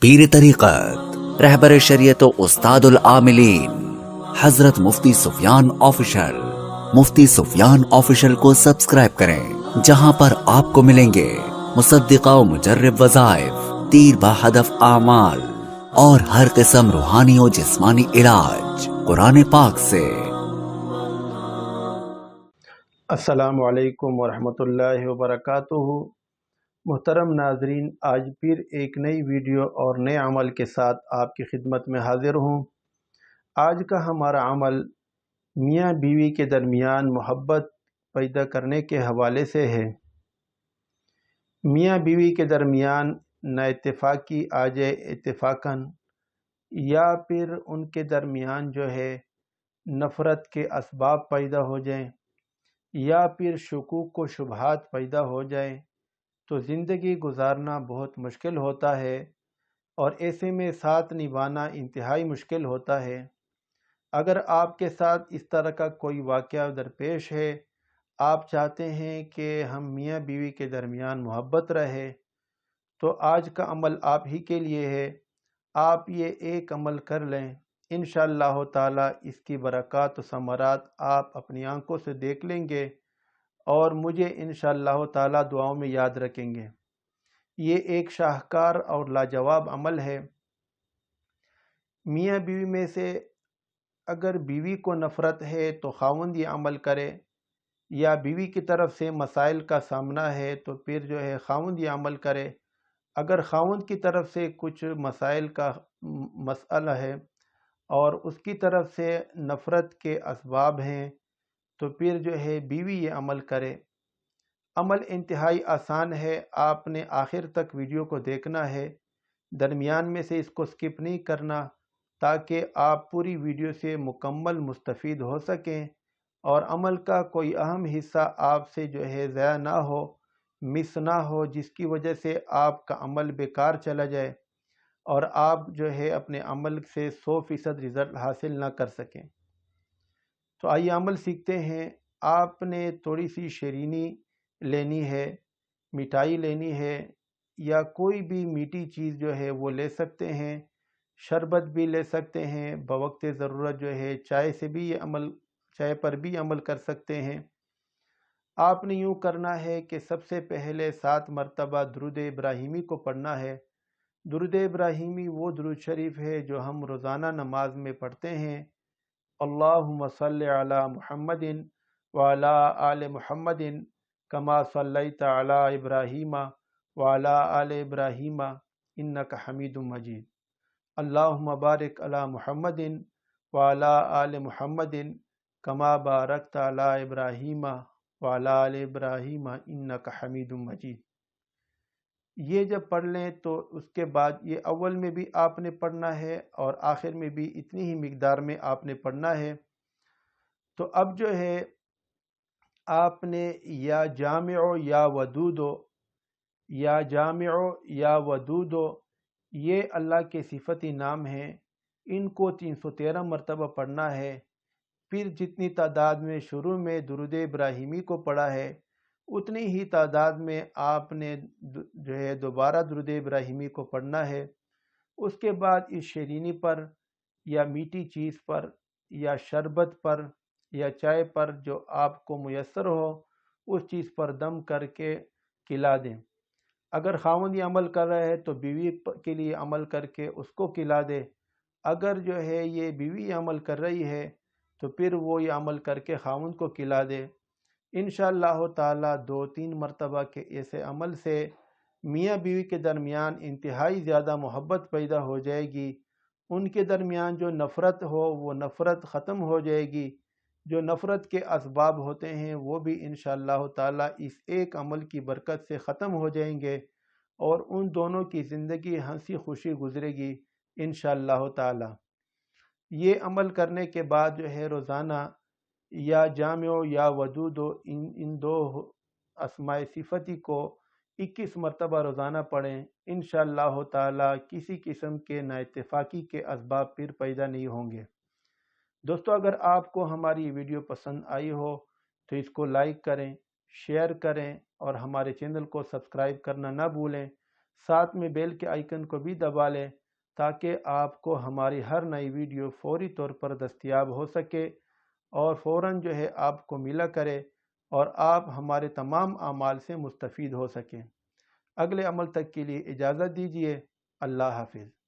پیر طریقت رہبر شریعت و استاد العاملین حضرت مفتی سفیان آفیشل۔ مفتی سفیان آفیشل کو سبسکرائب کریں، جہاں پر آپ کو ملیں گے مصدقہ و مجرب وظائف، تیر با ہدف اعمال اور ہر قسم روحانی و جسمانی علاج قرآن پاک سے۔ السلام علیکم ورحمۃ اللہ وبرکاتہ۔ محترم ناظرین، آج پھر ایک نئی ویڈیو اور نئے عمل کے ساتھ آپ کی خدمت میں حاضر ہوں۔ آج کا ہمارا عمل میاں بیوی کے درمیان محبت پیدا کرنے کے حوالے سے ہے۔ میاں بیوی کے درمیان نہ اتفاقی آ جائے اتفاقاً، یا پھر ان کے درمیان جو ہے نفرت کے اسباب پیدا ہو جائیں، یا پھر شکوک و شبہات پیدا ہو جائیں، تو زندگی گزارنا بہت مشکل ہوتا ہے، اور ایسے میں ساتھ نبھانا انتہائی مشکل ہوتا ہے۔ اگر آپ کے ساتھ اس طرح کا کوئی واقعہ درپیش ہے، آپ چاہتے ہیں کہ ہم میاں بیوی کے درمیان محبت رہے، تو آج کا عمل آپ ہی کے لیے ہے۔ آپ یہ ایک عمل کر لیں، انشاءاللہ تعالی اس کی برکات و ثمرات آپ اپنی آنکھوں سے دیکھ لیں گے، اور مجھے انشاءاللہ تعالی دعاؤں میں یاد رکھیں گے۔ یہ ایک شاہکار اور لاجواب عمل ہے۔ میاں بیوی میں سے اگر بیوی کو نفرت ہے تو خاوند یہ عمل کرے، یا بیوی کی طرف سے مسائل کا سامنا ہے تو پھر جو ہے خاوند یہ عمل کرے۔ اگر خاوند کی طرف سے کچھ مسائل کا مسئلہ ہے اور اس کی طرف سے نفرت کے اسباب ہیں، تو پھر جو ہے بیوی یہ عمل کرے۔ عمل انتہائی آسان ہے، آپ نے آخر تک ویڈیو کو دیکھنا ہے، درمیان میں سے اس کو سکپ نہیں کرنا، تاکہ آپ پوری ویڈیو سے مکمل مستفید ہو سکیں اور عمل کا کوئی اہم حصہ آپ سے جو ہے ضائع نہ ہو، مس نہ ہو، جس کی وجہ سے آپ کا عمل بیکار چلا جائے اور آپ جو ہے اپنے عمل سے 100% رزلٹ حاصل نہ کر سکیں۔ تو آئیے عمل سیکھتے ہیں۔ آپ نے تھوڑی سی شیرینی لینی ہے، مٹھائی لینی ہے، یا کوئی بھی میٹھی چیز جو ہے وہ لے سکتے ہیں، شربت بھی لے سکتے ہیں، بوقت ضرورت جو ہے چائے پر بھی عمل کر سکتے ہیں۔ آپ نے یوں کرنا ہے کہ سب سے پہلے 7 مرتبہ درود ابراہیمی کو پڑھنا ہے۔ درود ابراہیمی وہ درود شریف ہے جو ہم روزانہ نماز میں پڑھتے ہیں۔ اللہم صلی علی محمد وعلی آل محمد کما صلیت علی ابراہیم وعلی آل ابراہیم انک حمید مجید۔ اللہم بارک علی محمد وعلی آل محمد کما بارکت علی ابراہیم وعلی آل ابراہیم انک حمید مجید۔ یہ جب پڑھ لیں تو اس کے بعد یہ اول میں بھی آپ نے پڑھنا ہے اور آخر میں بھی اتنی ہی مقدار میں آپ نے پڑھنا ہے۔ تو اب جو ہے آپ نے یا جامع یا ودود، یا جامع یا ودود، یہ اللہ کے صفتی نام ہیں، ان کو 313 مرتبہ پڑھنا ہے۔ پھر جتنی تعداد میں شروع میں درود ابراہیمی کو پڑھا ہے، اتنی ہی تعداد میں آپ نے جو ہے دوبارہ درود ابراہیمی کو پڑھنا ہے۔ اس کے بعد اس شیرینی پر یا میٹھی چیز پر یا شربت پر یا چائے پر جو آپ کو میسر ہو، اس چیز پر دم کر کے کھلا دیں۔ اگر خاوند یہ عمل کر رہا ہے تو بیوی کے لیے عمل کر کے اس کو کھلا دے۔ اگر جو ہے یہ بیوی یہ عمل کر رہی ہے تو پھر وہ یہ عمل کر کے خاوند کو کھلا دے۔ انشاءاللہ تعالی 2-3 مرتبہ کے ایسے عمل سے میاں بیوی کے درمیان انتہائی زیادہ محبت پیدا ہو جائے گی۔ ان کے درمیان جو نفرت ہو وہ نفرت ختم ہو جائے گی، جو نفرت کے اسباب ہوتے ہیں وہ بھی انشاءاللہ تعالی اس ایک عمل کی برکت سے ختم ہو جائیں گے، اور ان دونوں کی زندگی ہنسی خوشی گزرے گی انشاءاللہ تعالی۔ یہ عمل کرنے کے بعد جو ہے روزانہ یا جامع یا ودود، ان دو اسماء صفتی کو 21 مرتبہ روزانہ پڑھیں۔ انشاءاللہ تعالی کسی قسم کے نا اتفاقی کے اسباب پھر پیدا نہیں ہوں گے۔ دوستو، اگر آپ کو ہماری ویڈیو پسند آئی ہو تو اس کو لائک کریں، شیئر کریں، اور ہمارے چینل کو سبسکرائب کرنا نہ بھولیں۔ ساتھ میں بیل کے آئیکن کو بھی دبا لیں تاکہ آپ کو ہماری ہر نئی ویڈیو فوری طور پر دستیاب ہو سکے اور فوراً جو ہے آپ کو ملا کرے اور آپ ہمارے تمام اعمال سے مستفید ہو سکیں۔ اگلے عمل تک کے لیے اجازت دیجیے۔ اللہ حافظ۔